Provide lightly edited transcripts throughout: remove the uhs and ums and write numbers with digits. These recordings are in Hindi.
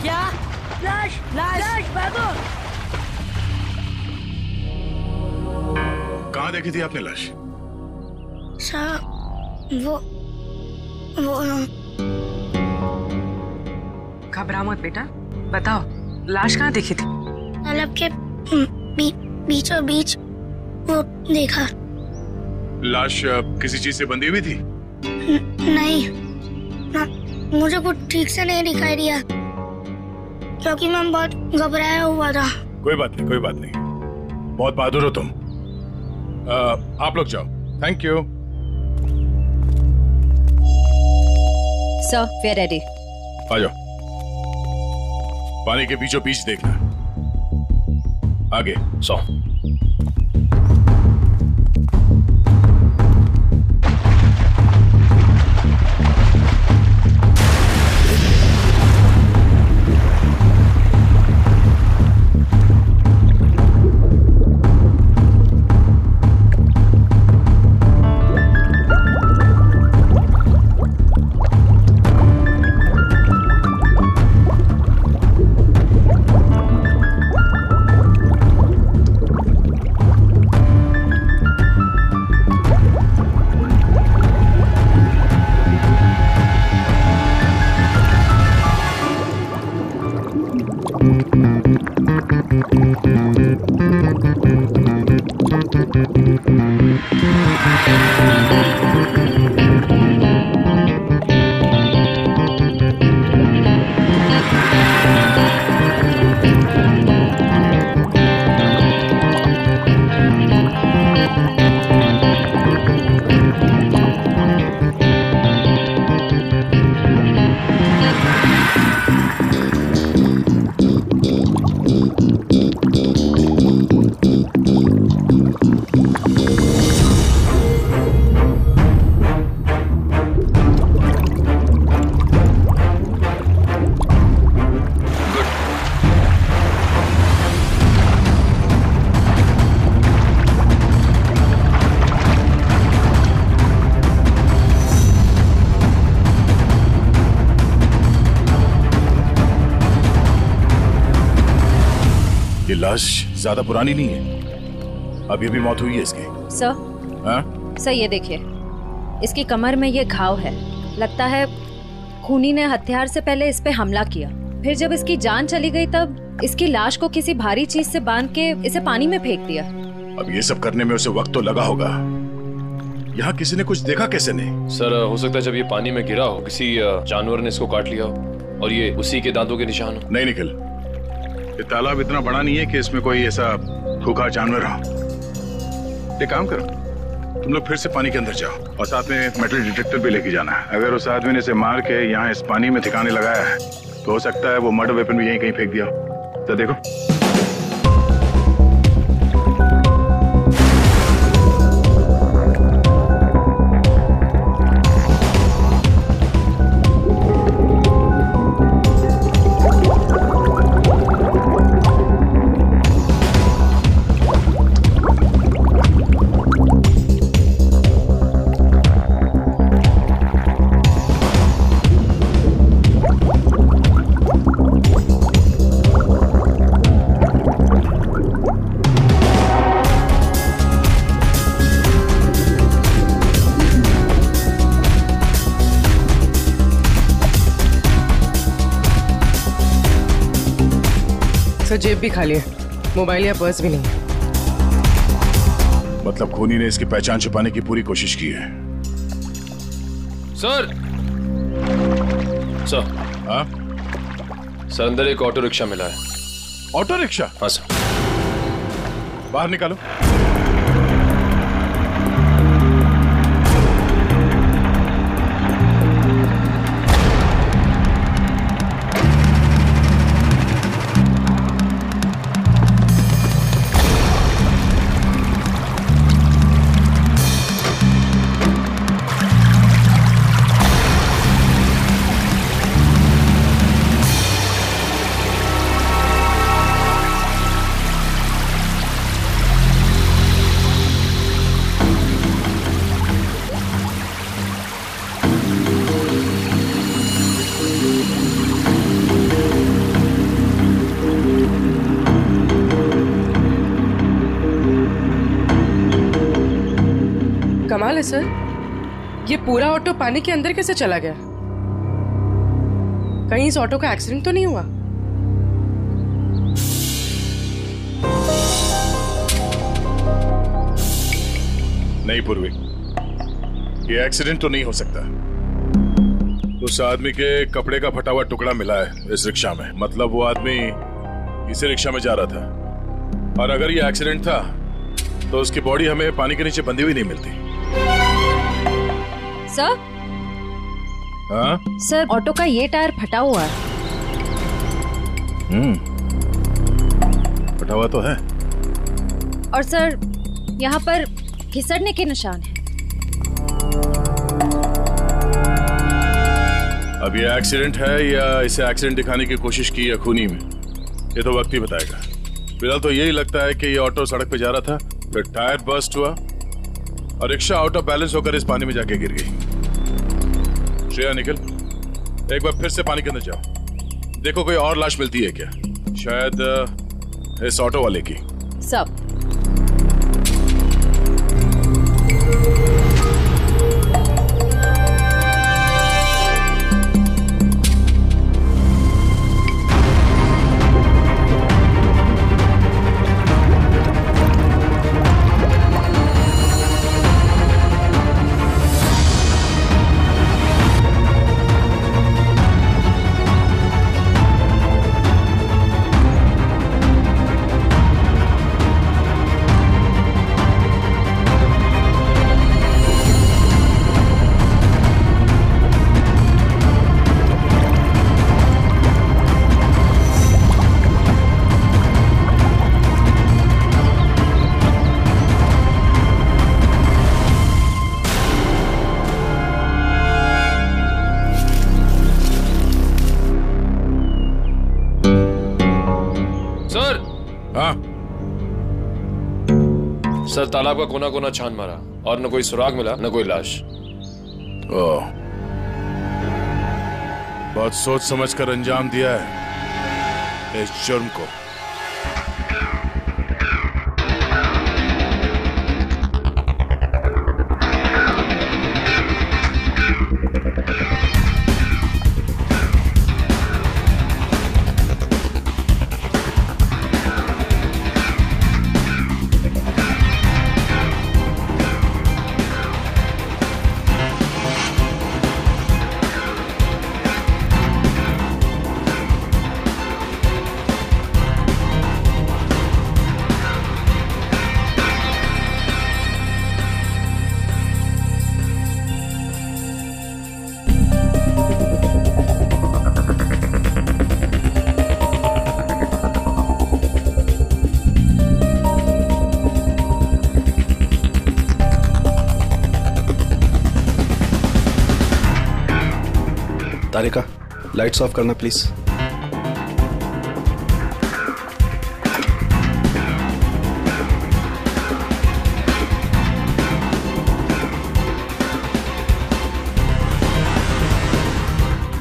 क्या? लाश लाश! लाश भागो। कहाँ देखी थी आपने लाश? वो घबरा मत बेटा, बताओ लाश कहाँ देखी थी? तालाब के बीचों बीच वो देखा। लाश किसी चीज से बंधी हुई थी? नहीं ना, मुझे कुछ ठीक से नहीं दिखाई दिया क्योंकि मैं बहुत घबराया हुआ था। कोई बात नहीं, कोई बात नहीं, बहुत बहादुर हो तुम। आप लोग जाओ। Thank you sir, we are ready. आ जाओ। पानी के बीचों बीच देखना। आगे 100। ये लाश ज्यादा पुरानी नहीं है, अभी अभी मौत हुई है इसकी। सर, हाँ? सर ये देखिए, इसकी कमर में ये घाव है। लगता है खूनी ने हथियार से पहले इस पे हमला किया, फिर जब इसकी जान चली गई तब इसकी लाश को किसी भारी चीज से बांध के इसे पानी में फेंक दिया। अब ये सब करने में उसे वक्त तो लगा होगा। यहाँ किसी ने कुछ देखा कैसे नहीं? सर हो सकता है जब ये पानी में गिरा हो किसी जानवर ने इसको काट लिया हो और ये उसी के दांतों के निशान हो। नहीं निखिल, ये तालाब इतना बड़ा नहीं है कि इसमें कोई ऐसा खूंखार जानवर हो। एक काम करो, तुम लोग फिर से पानी के अंदर जाओ और साथ में मेटल डिटेक्टर भी लेके जाना। अगर उस आदमी ने इसे मार के यहाँ इस पानी में ठिकाने लगाया है तो हो सकता है वो मर्डर वेपन भी यहीं कहीं फेंक दिया हो। तो देखो। जेब भी खाली है, मोबाइल या पर्स भी नहीं। मतलब खूनी ने इसकी पहचान छुपाने की पूरी कोशिश की है। Sir sir. हाँ सर, अंदर एक ऑटो रिक्शा मिला है। Auto rickshaw? हाँ सर। बाहर निकालो। कमाल है सर, ये पूरा ऑटो पानी के अंदर कैसे चला गया? कहीं इस ऑटो का एक्सीडेंट तो नहीं हुआ? नहीं पूर्वी, ये एक्सीडेंट तो नहीं हो सकता। उस आदमी के कपड़े का फटा हुआ टुकड़ा मिला है इस रिक्शा में, मतलब वो आदमी इसी रिक्शा में जा रहा था। और अगर ये एक्सीडेंट था तो उसकी बॉडी हमें पानी के नीचे बंधी हुई नहीं मिलती। सर? हाँ? सर, ऑटो का ये टायर फटा हुआ है। फटा हुआ तो है। और सर, यहाँ पर घिसड़ने के निशान हैं। अब ये एक्सीडेंट है या इसे एक्सीडेंट दिखाने की कोशिश की है खूनी में, ये तो वक्त ही बताएगा। फिलहाल तो यही लगता है कि ये ऑटो सड़क पे जा रहा था, फिर टायर बर्स्ट हुआ और रिक्शा आउट ऑफ बैलेंस होकर इस पानी में जाके गिर गई। श्रेया, निकल, एक बार फिर से पानी के अंदर जाओ, देखो कोई और लाश मिलती है क्या, शायद इस ऑटो वाले की। सब सर, तालाब का कोना कोना छान मारा और न कोई सुराग मिला न कोई लाश। बहुत सोच समझकर अंजाम दिया है इस जुर्म को। तारिका, लाइट्स ऑफ करना प्लीज।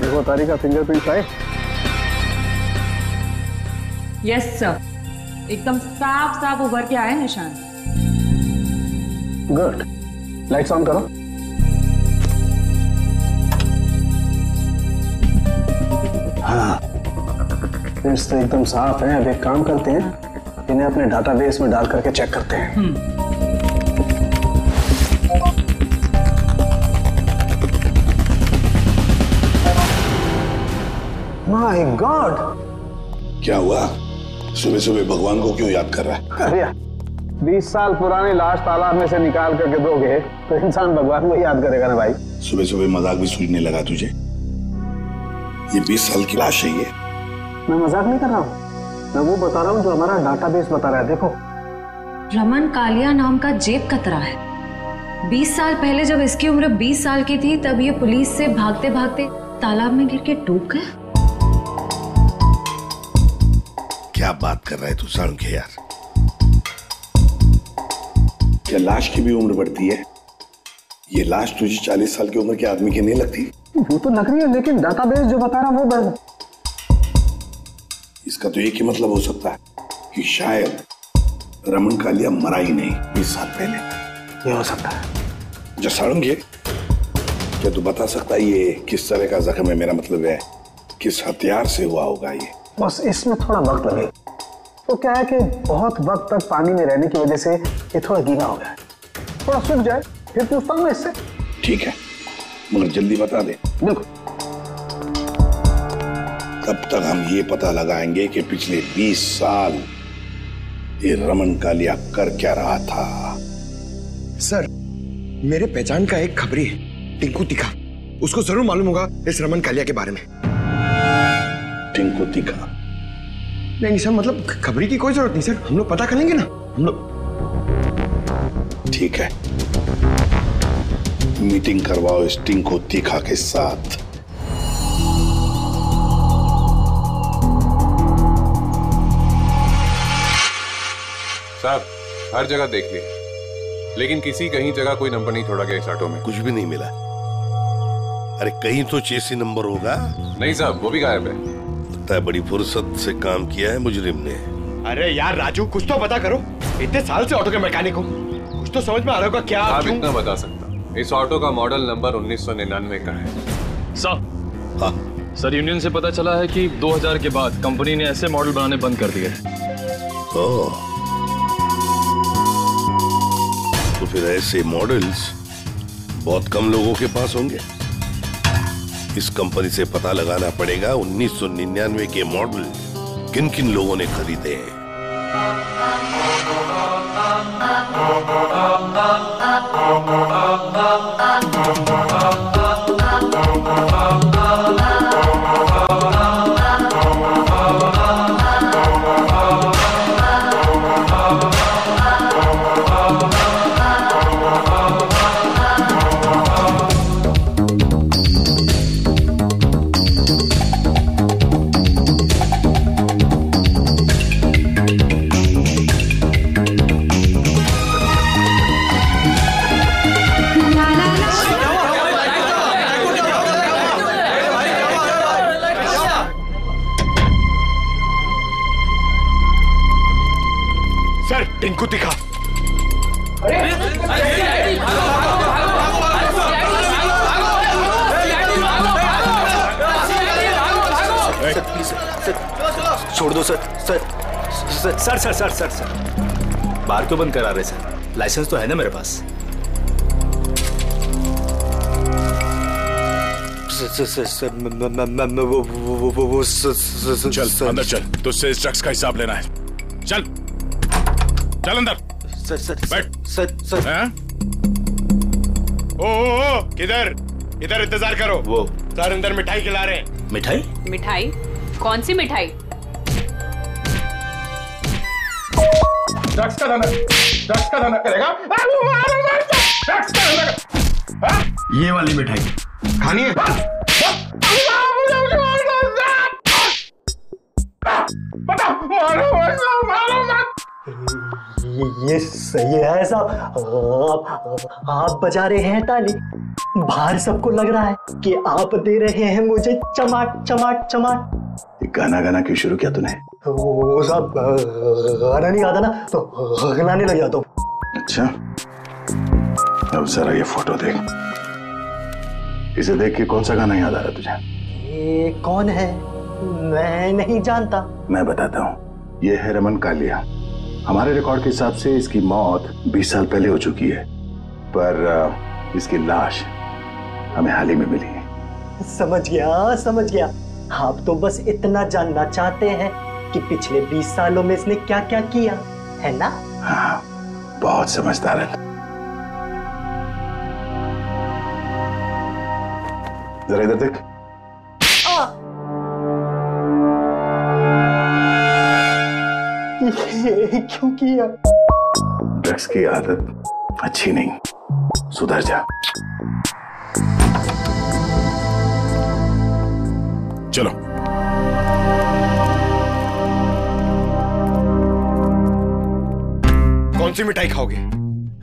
देखो तारिका, फिंगरप्रिंट्स आए? यस सर, एकदम साफ साफ उभर के आए निशान। गुड, लाइट्स ऑन करो। हाँ, प्रिंट्स तो एकदम साफ हैं। अब एक काम करते हैं, इन्हें अपने डाटाबेस में डाल करके चेक करते हैं। My God! क्या हुआ? सुबह सुबह भगवान को क्यों याद कर रहा है? अरे 20 साल पुरानी लाश तालाब में से निकाल करके दोगे तो इंसान भगवान को याद करेगा ना भाई। सुबह सुबह मजाक भी सूझने लगा तुझे? ये 20 साल की लाश है ये। मैं मजाक नहीं कर रहा हूँ, मैं वो बता रहा हूँ जो हमारा डाटाबेस बता रहा है। देखो, रमन कालिया नाम का जेब कतरा है। 20 साल पहले जब इसकी उम्र 20 साल की थी तब ये पुलिस से भागते भागते तालाब में गिर के डूब गया। क्या बात कर रहा है तू साळुंखे यार? क्या लाश की भी उम्र बढ़ती है? ये लाश तुझे 40 साल की उम्र के आदमी की नहीं लगती? वो तो लग रही है, लेकिन डाटाबेस जो बता रहा वो बढ़। इसका तो एक ही मतलब हो सकता है कि शायद रमन कालिया मरा ही नहीं 20 साल पहले। ये हो सकता है। अच्छा सारंगी, क्या तू बता सकता है ये किस तरह का जख्म है? मेरा मतलब है किस हथियार से हुआ होगा ये? बस इसमें थोड़ा वक्त लगे। तो क्या है कि बहुत वक्त तक पानी में रहने की वजह से ये थोड़ा गीला हो गया है, थोड़ा सूख जाए फिर पूछता हूँ मैं इससे। ठीक है, मगर जल्दी बता दे। बिल्कुल। तब तक हम ये पता लगाएंगे कि पिछले 20 साल ये रमन कालिया कर क्या रहा था। सर, मेरे पहचान का एक खबरी है, टिंकू तीखा। उसको जरूर मालूम होगा इस रमन कालिया के बारे में। टिंकू तीखा? नहीं सर, मतलब खबरी की कोई जरूरत नहीं सर, हम लोग पता कर लेंगे ना हम लोग। ठीक है, मीटिंग करवाओ इस टिंकू तीखा के साथ। साहब, हर जगह देख ली, लेकिन किसी कहीं जगह कोई नंबर नहीं छोड़ा गया इस ऑटो में। कुछ भी नहीं मिला। अरे कहीं तो चेसी नंबर होगा। नहीं साहब, वो भी गायब है। लगता है बड़ी फुर्सत से काम किया है मुजरिम ने। अरे यार राजू, कुछ तो पता करो, इतने साल से ऑटो के मैकेनिक हूँ, कुछ तो समझ में आ रहा होगा क्या? आप इतना बता सकता, इस ऑटो का मॉडल नंबर 1999 का है। सर, यूनियन से पता चला है कि 2000 के बाद कंपनी ने ऐसे मॉडल बनाने बंद कर दिए। तो फिर ऐसे मॉडल्स बहुत कम लोगों के पास होंगे। इस कंपनी से पता लगाना पड़ेगा 1999 के मॉडल किन किन लोगों ने खरीदे हैं। टिंकू तीखा। छोड़ दो सर। सर बार क्यों बंद करा रहे सर? लाइसेंस तो है ना मेरे पास। चल अंदर चल, तुझसे इस ड्रग्स का हिसाब लेना है। चल चल अंदर। सर बैठ। सर ओ किधर इधर इंतजार करो। वो सर अंदर मिठाई खिला रहे हैं। मिठाई? मिठाई? कौन सी मिठाई? ड्रग्स का धंधा करेगा। ड्रग्स का धंधा। ये वाली मिठाई खानी है? ये सही है साहब, आप बजा रहे हैं ताली, बाहर सबको लग रहा है कि आप दे रहे हैं मुझे चमाट चमाट चमाट। गाना क्यों शुरू किया तूने? वो साहब गाना नहीं आता ना तो गाने लग जाता हूँ। अच्छा, अब जरा ये फोटो देख, इसे देख के कौन सा गाना याद आ रहा है तुझे? ये कौन है? मैं नहीं जानता। मैं बताता हूँ, ये है रमन कालिया। हमारे रिकॉर्ड के हिसाब से इसकी मौत 20 साल पहले हो चुकी है, पर इसकी लाश हमें हाल ही में मिली है। समझ गया। आप तो बस इतना जानना चाहते हैं कि पिछले 20 सालों में इसने क्या क्या किया, है ना? हाँ, बहुत समझदार है। जरा इधर देख। ये क्यों किया? ड्रग्स की आदत अच्छी नहीं, सुधर जा। चलो। कौन सी मिठाई खाओगे?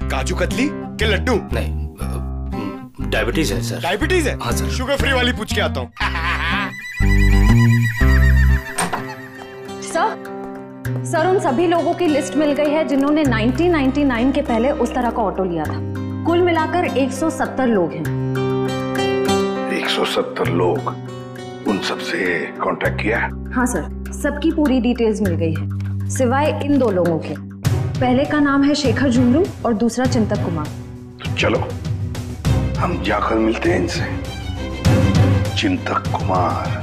काजू कतली के लड्डू? नहीं, डायबिटीज है सर। डायबिटीज है? हाँ सर। शुगर फ्री वाली पूछ के आता हूँ। सर उन सभी लोगों की लिस्ट मिल गई है जिन्होंने 1999 के पहले उस तरह का ऑटो लिया था। कुल मिलाकर 170 लोग हैं। 170 लोग? उन सबसे कांटेक्ट किया? हाँ सर, सबकी पूरी डिटेल्स मिल गई है, सिवाय इन 2 लोगों के। पहले का नाम है शेखर झुमरू और दूसरा चिंतक कुमार। तो चलो हम जाकर मिलते हैं इनसे। चिंतक कुमार।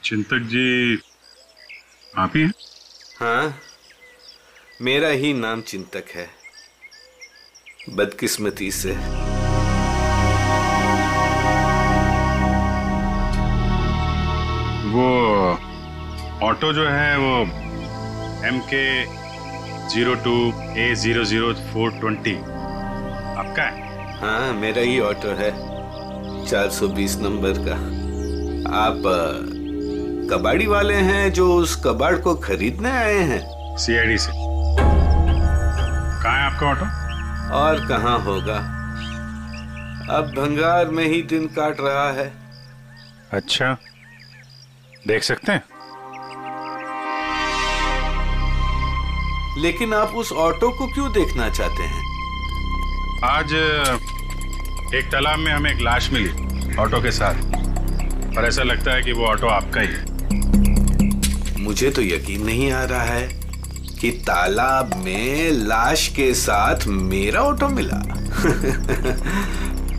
चिंतक जी आप ही हैं? हाँ, मेरा ही नाम चिंतक है, बदकिस्मती से। वो ऑटो जो है वो MK 02A00420 आपका है? हाँ, मेरा ही ऑटो है, 420 नंबर का। आप कबाड़ी वाले हैं जो उस कबाड़ को खरीदने आए हैं? CID से। कहाँ है आपका ऑटो? और कहाँ होगा, अब भंगार में ही दिन काट रहा है। अच्छा, देख सकते हैं? लेकिन आप उस ऑटो को क्यों देखना चाहते हैं? आज एक तालाब में हमें एक लाश मिली ऑटो के साथ, और ऐसा लगता है कि वो ऑटो आपका ही है। मुझे तो यकीन नहीं आ रहा है कि तालाब में लाश के साथ मेरा ऑटो मिला।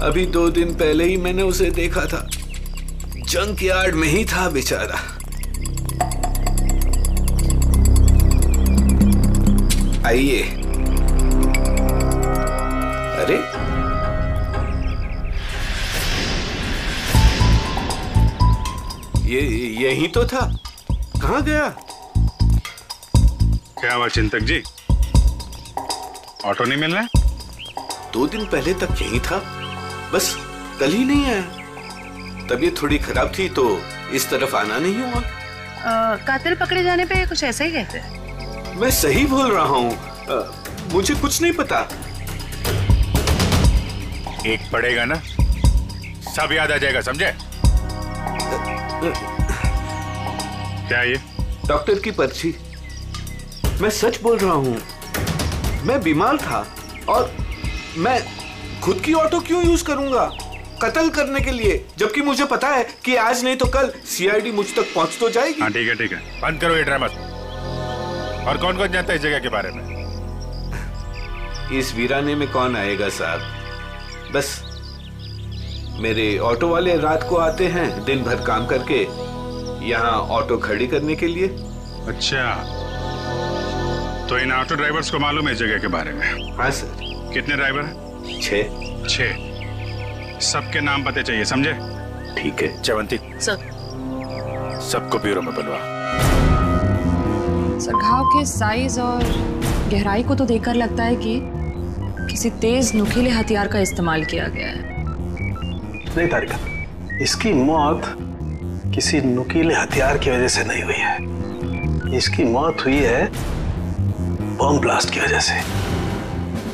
अभी 2 दिन पहले ही मैंने उसे देखा था, जंक यार्ड में ही था बेचारा। आइए। अरे ये यही तो था, कहाँ गया? क्या हुआ चिंतक जी, ऑटो नहीं मिल रहा है? 2 दिन पहले तक यही था, बस कल ही नहीं आया। तबीयत थोड़ी खराब थी तो इस तरफ आना नहीं हुआ। कातिल पकड़े जाने पे कुछ ऐसा ही कहते हैं। मैं सही बोल रहा हूँ, मुझे कुछ नहीं पता। एक पड़ेगा ना, सब याद आ जाएगा, समझे? क्या ये? डॉक्टर की पर्ची। मैं सच बोल रहा हूँ, मैं बीमार था और मैं खुद की ऑटो क्यों यूज करूंगा कत्ल करने के लिए, जबकि मुझे पता है कि आज नहीं तो कल CID मुझ तक पहुंच तो जाएगी। हाँ ठीक है, बंद करो ये ड्रामा। और कौन कौन जानता है इस जगह के बारे में? इस वीराने में कौन आएगा साहब, बस मेरे ऑटो वाले रात को आते हैं दिन भर काम करके यहाँ ऑटो खड़ी करने के लिए। अच्छा, तो इन ऑटो ड्राइवर्स को मालूम है इस जगह के बारे में? हाँ सर। कितने ड्राइवर हैं? 6। सबके नाम पते चाहिए, समझे? ठीक है। चवंती सर, सबको ब्यूरो में बुलवा। सर घाव के साइज और गहराई को तो देखकर लगता है कि किसी तेज नुकीले हथियार का इस्तेमाल किया गया है। नहीं तारिका, इसकी मौत किसी नुकीले हथियार की वजह से नहीं हुई है, इसकी मौत हुई है बॉम्ब ब्लास्ट की वजह से।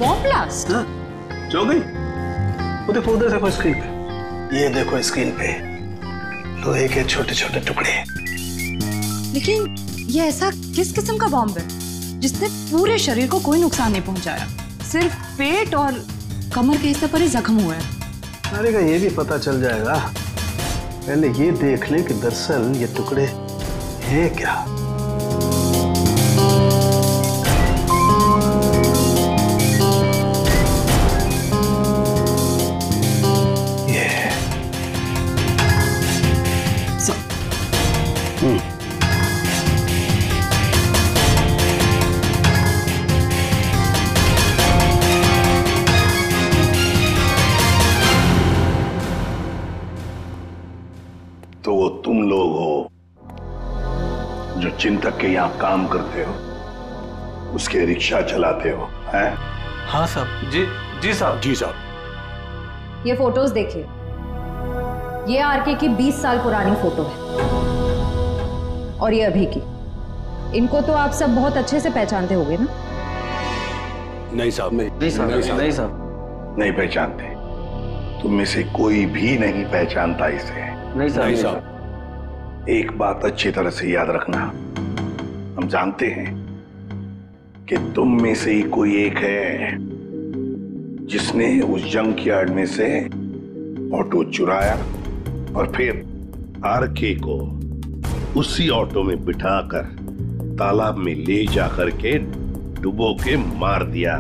Bomb blast? हाँ, जो गई। वो देखो, उधर देखो स्क्रीन पे, ये देखो स्क्रीन पे लोहे के छोटे छोटे टुकड़े। लेकिन ये ऐसा किस किस्म का बॉम्ब है जिसने पूरे शरीर को कोई नुकसान नहीं पहुंचाया, सिर्फ पेट और कमर के हिस्से पर ही जख्म हुआ है? अरे का ये भी पता चल जाएगा, पहले ये देख ले कि दरअसल ये टुकड़े हैं क्या। तो वो तुम लोग हो जो चिंतक के यहाँ काम करते हो, उसके रिक्शा चलाते हो, हैं? हाँ साहब। जी साहब। ये फोटोज देखिए, ये RK की 20 साल पुरानी फोटो है और ये अभी की। इनको तो आप सब बहुत अच्छे से पहचानते होंगे ना? नहीं साहब, नहीं साहब, नहीं पहचानते। तुम में से कोई भी नहीं पहचानता इसे। नहीं साहब। एक बात अच्छी तरह से याद रखना, हम जानते हैं कि तुम में से ही कोई एक है जिसने उस जंक यार्ड में से ऑटो चुराया और फिर आरके को उसी ऑटो में बिठाकर तालाब में ले जाकर के डुबो के मार दिया।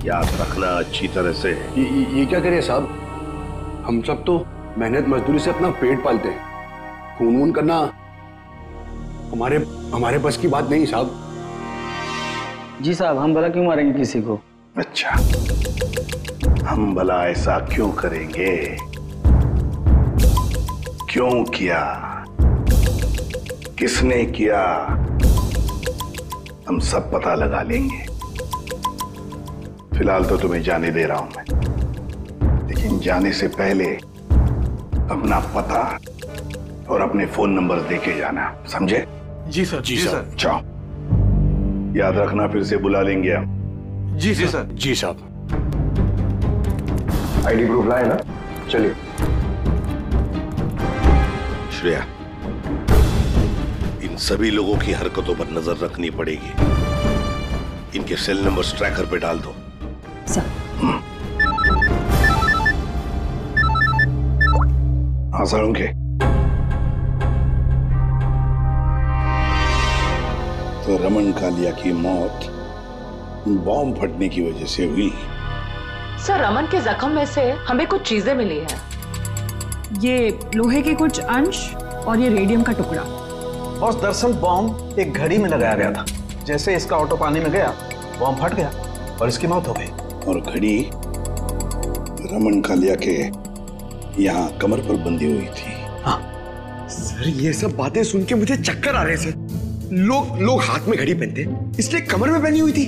याद रखना अच्छी तरह से। ये क्या करिए साहब, हम सब तो मेहनत मजदूरी से अपना पेट पालते हैं। खून वून करना हमारे बस की बात नहीं साहब। जी साहब, हम भला क्यों मारेंगे किसी को? अच्छा, हम भला ऐसा क्यों करेंगे? क्यों किया, किसने किया, हम सब पता लगा लेंगे। फिलहाल तो तुम्हें जाने दे रहा हूं मैं, लेकिन जाने से पहले अपना पता और अपने फोन नंबर देके जाना, समझे? जी सर। जी सर। जाओ, याद रखना फिर से बुला लेंगे हम। जी सर। जी साहब। आईडी प्रूफ लाए ना? चलिए। श्रेया, इन सभी लोगों की हरकतों पर नजर रखनी पड़ेगी। इनके सेल नंबर्स ट्रैकर पे डाल दो। हाँ सर, उनके तो रमन कालिया की मौत बॉम्ब फटने की वजह से हुई। सर, रमन के जख्म में से हमें कुछ चीजें मिली हैं। ये लोहे के कुछ अंश और ये रेडियम का टुकड़ा। बॉस, दरअसल बॉम्ब एक घड़ी में लगाया गया था। जैसे इसका ऑटो पानी में गया, बॉम्ब फट गया और इसकी मौत हो गई। और घड़ी रमन कालिया के यहाँ कमर पर बंधी हुई थी। हाँ सर, ये सब बातें सुन के मुझे चक्कर आ रहे हैं सर। लोग हाथ में घड़ी पहनते, इसलिए कमर में पहनी हुई थी।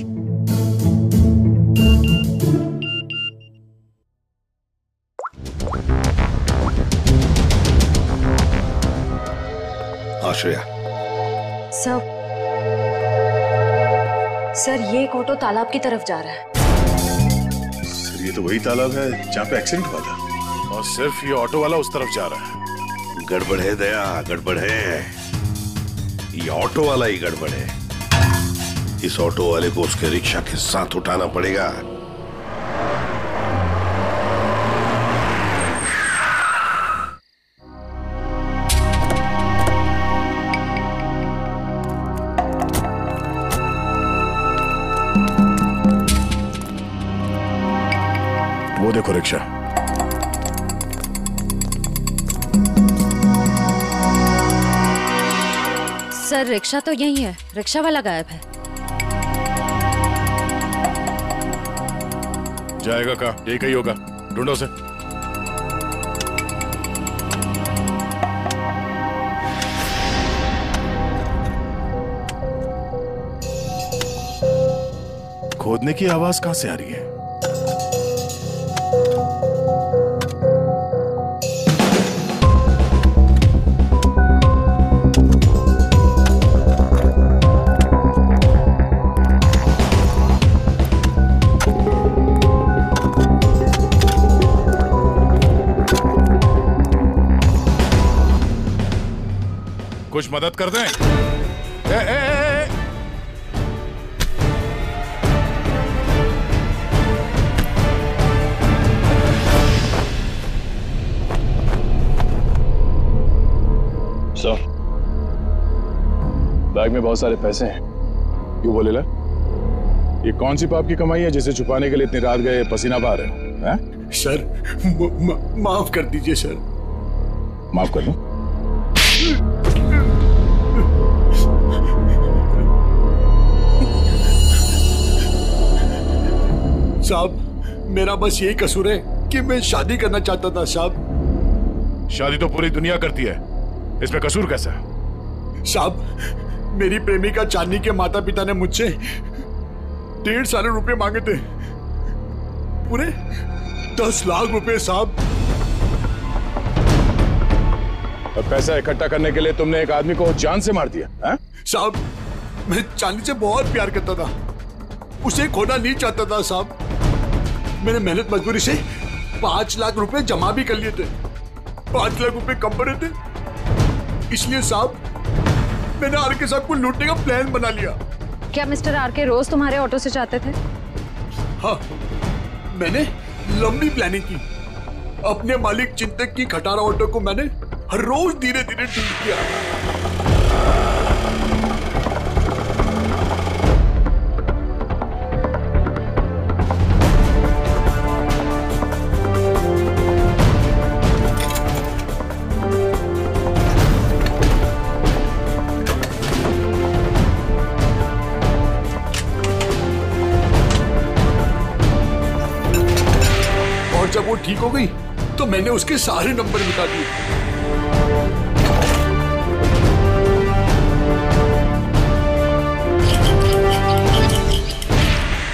आश्रया। सर, ये एक ऑटो तालाब की तरफ जा रहा है। सर, ये तो वही तालाब है जहाँ पे एक्सीडेंट हुआ था, और सिर्फ ये ऑटो वाला उस तरफ जा रहा है। गड़बड़ है दया, गड़बड़ है। ये ऑटो वाला ही गड़बड़ है। इस ऑटो वाले को उसके रिक्शा के साथ उठाना पड़ेगा। वो देखो रिक्शा। सर, रिक्शा तो यही है, रिक्शा वाला गायब है। जाएगा कहाँ? यही कहीं होगा, ढूंढो से। खोदने की आवाज कहां से आ रही है? कुछ मदद कर दें? सर, बैग में बहुत सारे पैसे हैं। क्यों बोले ला? ये कौन सी पाप की कमाई है जिसे छुपाने के लिए इतनी रात गए पसीना बहा रहे हो? हैं? सर, माफ कर दीजिए सर। माफ कर दो। साहब, मेरा बस यही कसूर है कि मैं शादी करना चाहता था साहब। शादी तो पूरी दुनिया करती है, इसमें कसूर कैसा? साहब, मेरी प्रेमिका चांदनी के माता पिता ने मुझसे 1.5 साल रुपए मांगे थे, पूरे 10 लाख रुपए साहब। और पैसा इकट्ठा करने के लिए तुमने एक आदमी को जान से मार दिया? साहब, मैं चांदी से बहुत प्यार करता था, उसे खोना नहीं चाहता था साहब। मैंने मेहनत मजदूरी से 5 लाख रुपए जमा भी कर लिए थे। 5 लाख रुपए कम पड़े थे, इसलिए साहब मैंने आरके साहब को लूटने का प्लान बना लिया। क्या मिस्टर आरके रोज तुम्हारे ऑटो से जाते थे? हाँ, मैंने लंबी प्लानिंग की। अपने मालिक चिंतक की खटारा ऑटो को मैंने हर रोज धीरे धीरे ठीक किया। और जब वो ठीक हो गई तो मैंने उसके सारे नंबर मिटा दिए।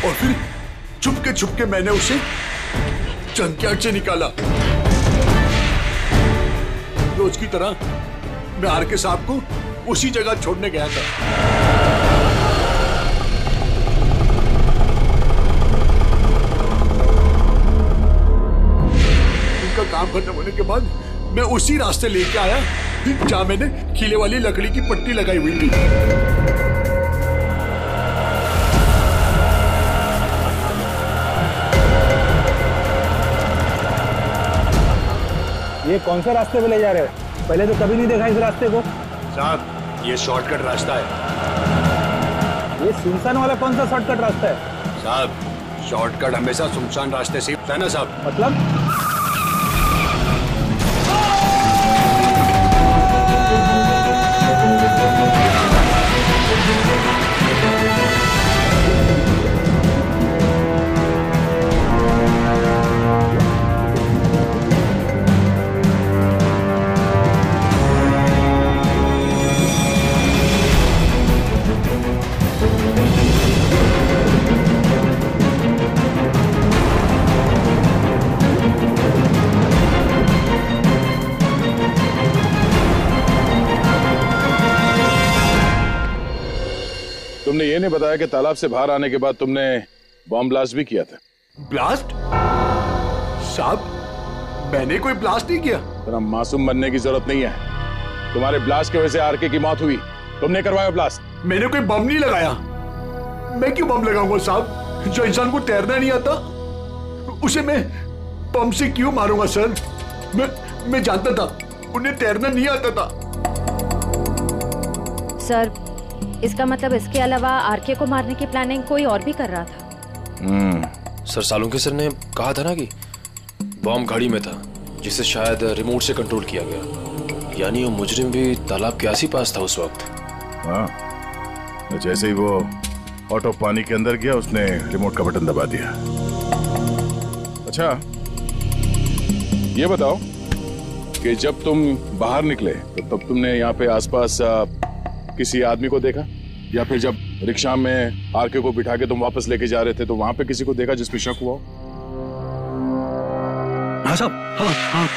और फिर छुपके मैंने उसे जंकयार्ड से निकाला। रोज की तरह मैं आरके साहब को उसी जगह छोड़ने गया था। उनका काम खत्म होने के बाद मैं उसी रास्ते लेके आया जहां मैंने खिले वाली लकड़ी की पट्टी लगाई हुई थी। ये कौन सा रास्ते पे ले जा रहे हो? पहले तो कभी नहीं देखा इस रास्ते को। साहब, ये शॉर्टकट रास्ता है। ये सुनसान वाला कौन सा शॉर्टकट रास्ता है? साहब, शॉर्टकट हमेशा सुनसान रास्ते से होता है ना साहब। मतलब? तुमने ये नहीं बताया कि तालाब से बाहर आने के बाद तुमने बॉम्ब ब्लास्ट भी किया था। ब्लास्ट? साहब, मैंने कोई ब्लास्ट नहीं किया। तेरा मासूम बनने की जरूरत नहीं है। तुम्हारे ब्लास्ट की वजह से आरके की मौत हुई। तुमने करवाया ब्लास्ट। मैंने कोई बम नहीं लगाया। मैं क्यों बम लगाऊंगा साहब? जो इंसान को तैरना नहीं आता उसे मैं बम से क्यों मारूंगा सर? मैं जानता था उन्हें तैरना नहीं आता था। सर, इसका मतलब इसके अलावा आरके को मारने की प्लानिंग कोई और भी कर रहा था। सर, सालुंके सर ने कहा था ना कि बॉम्ब घड़ी में था, जिसे शायद रिमोट से कंट्रोल किया गया। यानी वो मुजरिम भी तालाब के आस ही पास था उस वक्त। हाँ, तो जैसे ही वो ऑटो पानी के अंदर गया उसने रिमोट का बटन दबा दिया। अच्छा, ये बताओ कि जब तुम बाहर निकले तो तब तुमने यहाँ पे आसपास किसी आदमी को देखा, या फिर जब रिक्शा में आरके को बिठा के तुम वापस लेके जा रहे थे तो वहां पे किसी को देखा जिसपे शक हुआ? हाँ साहब, हाँ हाँ।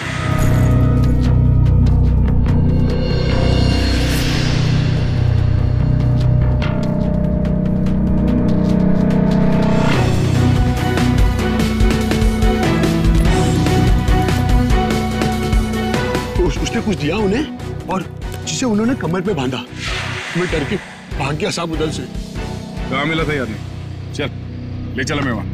उसने कुछ दिया उन्हें और जिसे उन्होंने कमर पे बांधा। मैं डर के भाग गया साहब उधर से। कहाँ मिला था ये आदमी? चल, ले चला मैं वहां।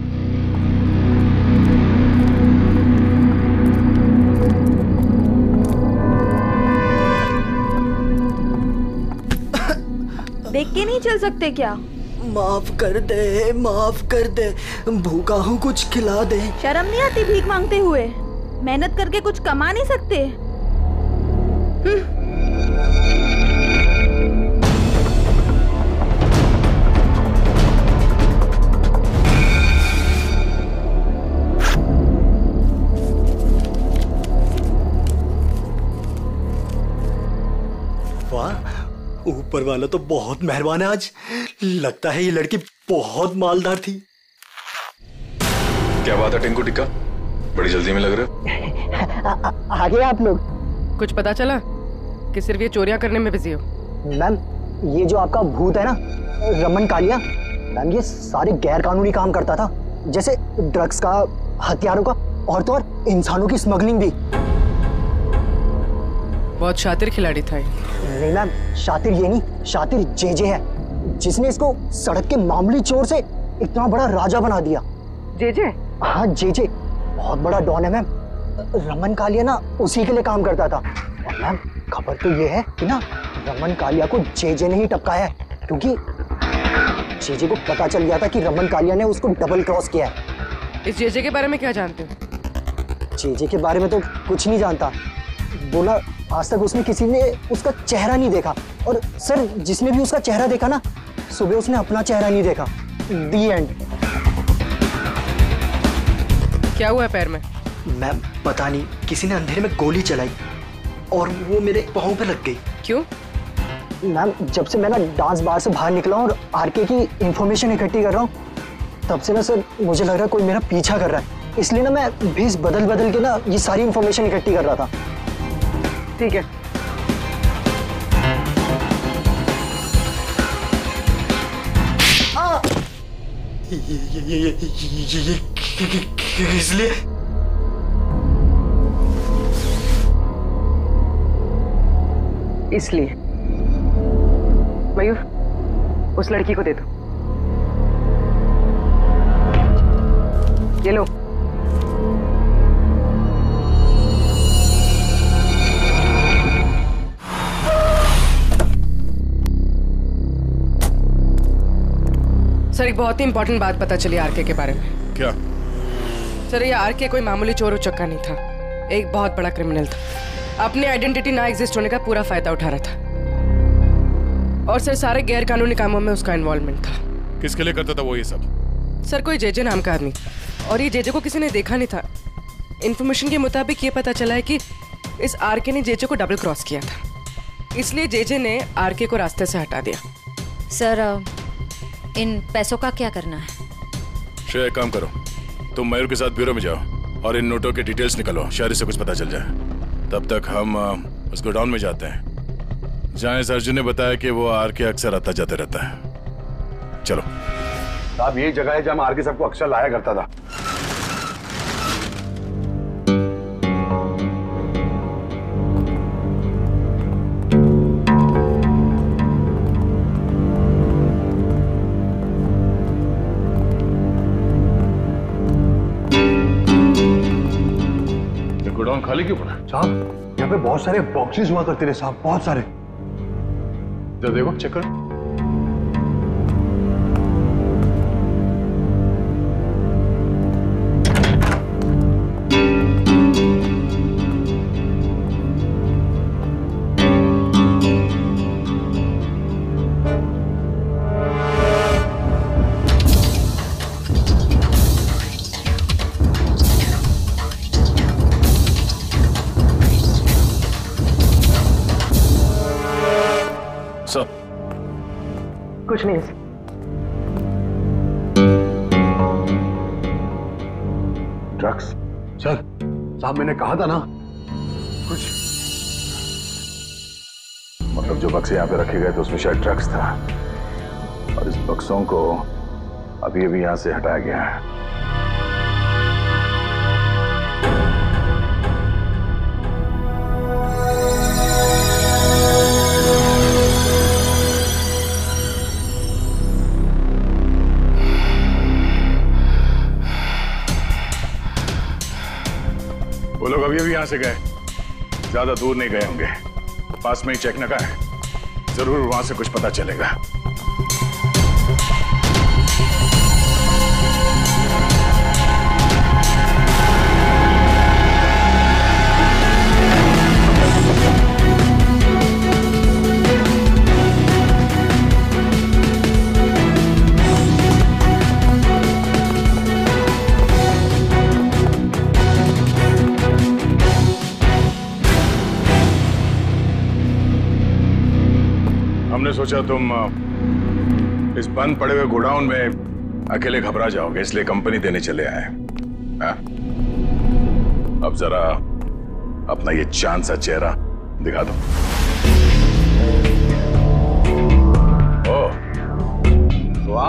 देख के नहीं चल सकते क्या? माफ कर दे, माफ कर दे, भूखा हूँ, कुछ खिला दे। शर्म नहीं आती भीख मांगते हुए? मेहनत करके कुछ कमा नहीं सकते? ऊपर वाला तो बहुत मेहरबान है आज। लगता है ये लड़की बहुत मालदार थी। क्या बात है टिंकू टिक्का, बड़ी जल्दी में लग रहे हो। आगे आप लोग कुछ पता चला कि सिर्फ ये चोरियां करने में बिजी हो? मैम, ये जो आपका भूत है ना, रमन कालिया मैम, ये सारे गैर कानूनी काम करता था, जैसे ड्रग्स का, हथियारों का, और तो और इंसानों की स्मगलिंग भी। बहुत शातिर खिलाड़ी था ये। नहीं मैम, शातिर ये नहीं, शातिर जेजे है, जिसने इसको सड़क के मामूली चोर से इतना बड़ा राजा बना दिया। जेजे? हाँ जेजे, बहुत बड़ा डॉन है मैम। रमन कालिया ना उसी के लिए काम करता था। और मैम खबर तो ये है कि ना रमन कालिया को जेजे ने ही टपकाया है, क्योंकि जेजे को पता चल गया था कि रमन कालिया ने उसको डबल क्रॉस किया है। इस जेजे के बारे में क्या जानते हो? जेजे के बारे में तो कुछ नहीं जानता, बोला आज तक उसने किसी ने उसका चेहरा नहीं देखा, और सर जिसने भी उसका चेहरा देखा ना, सुबह उसने अपना चेहरा नहीं देखा। दी एंड। क्या हुआ है पैर में? मैम पता नहीं, किसी ने अंधेरे में गोली चलाई और वो मेरे पाँव पे लग गई। क्यों? मैम जब से मैं ना डांस बार से बाहर निकला हूँ और आरके की इंफॉर्मेशन इकट्ठी कर रहा हूँ, तब से ना सर मुझे लग रहा है कोई मेरा पीछा कर रहा है, इसलिए ना मैं भेस बदल बदल के ना ये सारी इंफॉर्मेशन इकट्ठी कर रहा था। ठीक है। इसलिए इसलिए मयूर, उस लड़की को दे दो। ये लो। सर एक बहुत ही इंपॉर्टेंट बात पता चली आरके के बारे में। क्या? सर ये आरके कोई मामूली चोर उचक्का नहीं था, एक बहुत बड़ा क्रिमिनल था। अपनी आइडेंटिटी ना एग्जिस्ट होने का पूरा फायदा उठा रहा था, और सर सारे गैर कानूनी कामों में उसका इन्वॉल्वमेंट था। किसके लिए करता था वो ये सब? सर कोई जेजे नाम का आदमी, और ये जेजे को किसी ने देखा नहीं था। इन्फॉर्मेशन के मुताबिक ये पता चला है कि इस आरके ने जेजे को डबल क्रॉस किया था, इसलिए जेजे ने आरके को रास्ते से हटा दिया। सर इन पैसों का क्या करना है? श्रेया एक काम करो, तुम मयूर के साथ ब्यूरो में जाओ और इन नोटों के डिटेल्स निकलो, शायद इससे कुछ पता चल जाए। तब तक हम उस गोडाउन में जाते हैं जहाँ इस अर्जुन ने बताया कि वो आर के अक्सर आता जाते रहता है। चलो साहब, यही जगह है जहाँ आर के सबको अक्सर लाया करता था। गोडाउन खाली क्यों पड़ा? साहब यहाँ पे बहुत सारे बॉक्सेस हुआ करते थे साहब, बहुत सारे। जरा देखो, चेक करो। कुछ नहीं। ड्रग्स? सर साहब मैंने कहा था ना कुछ, मतलब जो बक्से यहाँ पे रखे गए थे उसमें शायद ड्रग्स था, और इस बक्सों को अभी अभी यहाँ से हटाया गया है। वो लोग अभी अभी यहां से गए, ज्यादा दूर नहीं गए होंगे, पास में ही चेक नका है, जरूर वहां से कुछ पता चलेगा। हमने सोचा तुम इस बंद पड़े हुए गोडाउन में अकेले घबरा जाओगे, इसलिए कंपनी देने चले आए। अब जरा अपना ये चांद सा चेहरा दिखा दो।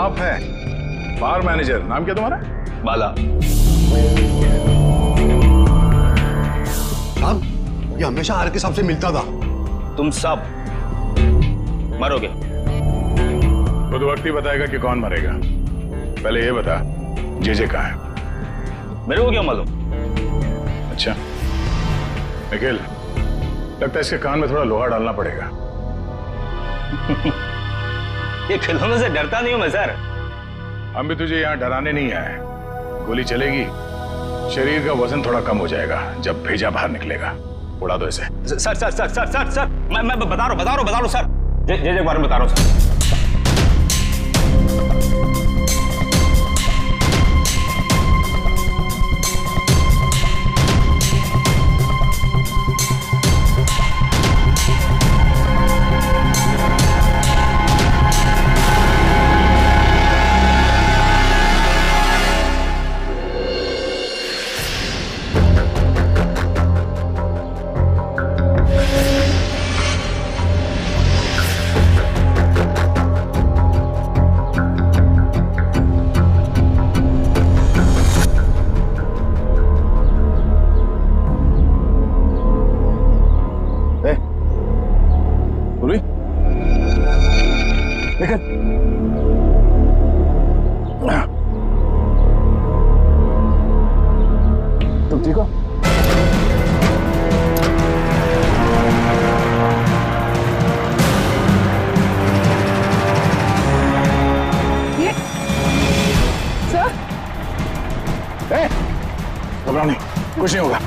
आप हैं बार मैनेजर, नाम क्या तुम्हारा? बाला। साहब, ये हमेशा आर के साहब से मिलता था। तुम सब मरोगे। खुद वक्त ही बताएगा कि कौन मरेगा। पहले ये बता, जे कहाँ है? मेरे को क्या मालूम? अच्छा निखिल, लगता है इसके कान में थोड़ा लोहा डालना पड़ेगा। ये खिलौनों से डरता नहीं हूं मैं सर। हम भी तुझे यहाँ डराने नहीं आए। गोली चलेगी, शरीर का वजन थोड़ा कम हो जाएगा जब भेजा बाहर निकलेगा। उड़ा दो इसे। Sir sir sir sir sir sir मैं बता रहा हूँ सर। जे के बारे में बता रहा हूँ सर। तुम ठीक हो? सर, घबराओ नहीं, कुछ नहीं होगा।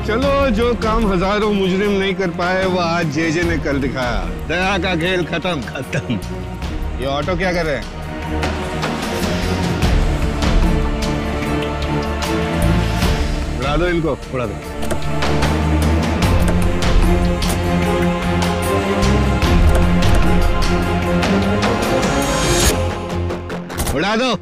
चलो, जो काम हजारों मुजरिम नहीं कर पाए वो आज जे ने कर दिखाया। दया का खेल खत्म। ये ऑटो क्या कर रहे हैं? उड़ा दो इनको, उड़ा दो। उड़ा दो।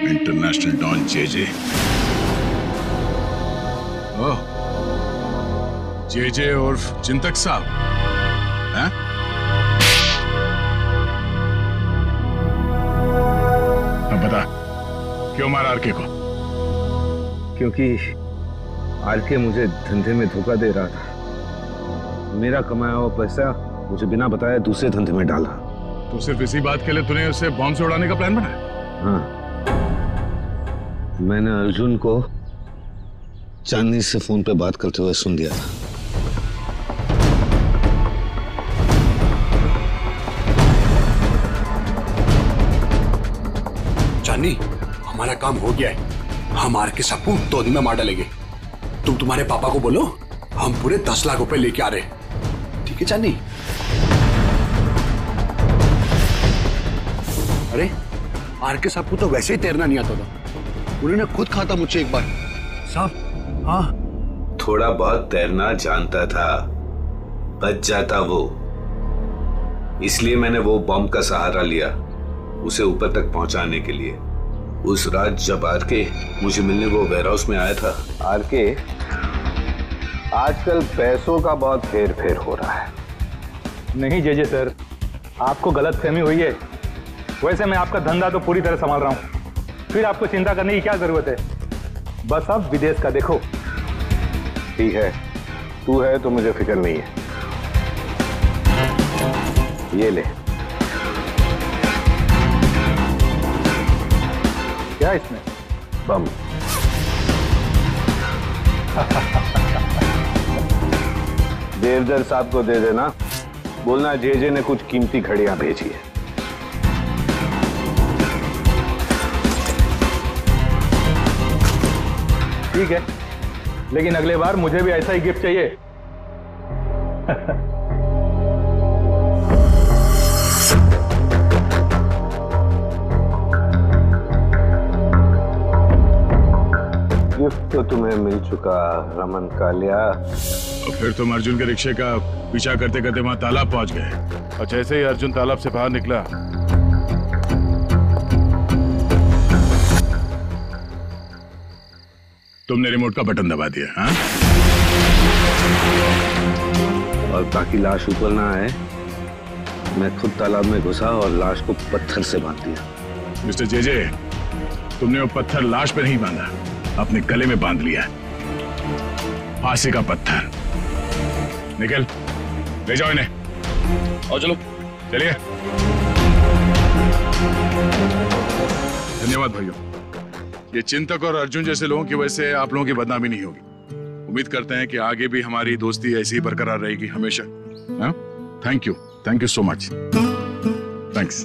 इंटरनेशनल डॉन जे। ओह, जे उर्फ चिंतक साहब हैं? अब बता, क्यों मारा आरके को? क्योंकि आरके मुझे धंधे में धोखा दे रहा था। मेरा कमाया हुआ पैसा मुझे बिना बताए दूसरे धंधे में डाला। तो सिर्फ इसी बात के लिए तूने उसे बॉम्ब से उड़ाने का प्लान बनाया? हाँ, मैंने अर्जुन को चांदनी से फोन पे बात करते हुए सुन लिया था। चांदनी, हमारा काम हो गया है। हम आर के सबको तोड़ में मार डालेंगे। तुम तुम्हारे पापा को बोलो हम पूरे 10 लाख रुपए लेके आ रहे हैं। ठीक है चांदनी? अरे, आर के साहब को तो वैसे ही तैरना नहीं आता था। उन्होंने खुद कहा था मुझे एक बार। साहब, हाँ, थोड़ा बहुत तैरना जानता था, बच जाता वो। इसलिए मैंने वो बॉम्ब का सहारा लिया। उसे ऊपर तक पहुंचाने के लिए। उस रात जब आरके मुझे मिलने वो वेयरहाउस में आया था। आरके, आजकल पैसों का बहुत फेर फेर हो रहा है। नहीं जेजे सर, आपको गलतफहमी हुई है। वैसे मैं आपका धंधा तो पूरी तरह संभाल रहा हूँ, फिर आपको चिंता करने की क्या जरूरत है। बस अब विदेश का देखो। ठीक है, तू है तो मुझे फिक्र नहीं है। ये ले। क्या इसमें? बम। देवदर साहब को दे देना, बोलना जेजे ने कुछ कीमती घड़ियां भेजी है। ठीक है, लेकिन अगले बार मुझे भी ऐसा ही गिफ्ट चाहिए। गिफ्ट तो तुम्हें मिल चुका रमन कालिया। और फिर तुम अर्जुन के रिक्शे का पीछा करते करते वहां तालाब पहुंच गए, और जैसे ही अर्जुन तालाब से बाहर निकला तुमने रिमोट का बटन दबा दिया। हाँ? और ताकि लाश ऊपर ना आए, मैं खुद तालाब में घुसा और लाश को पत्थर से बांध दिया। मिस्टर जेजे, तुमने वो पत्थर लाश पे नहीं बांधा, अपने गले में बांध लिया। फांसी का पत्थर। निकल, ले जाओ इन्हें। और चलो, चलिए। धन्यवाद भाइयों। ये चिंतक और अर्जुन जैसे लोगों की वजह से आप लोगों की बदनामी नहीं होगी। उम्मीद करते हैं कि आगे भी हमारी दोस्ती ऐसी ही बरकरार रहेगी हमेशा। Thank you so much. Thanks.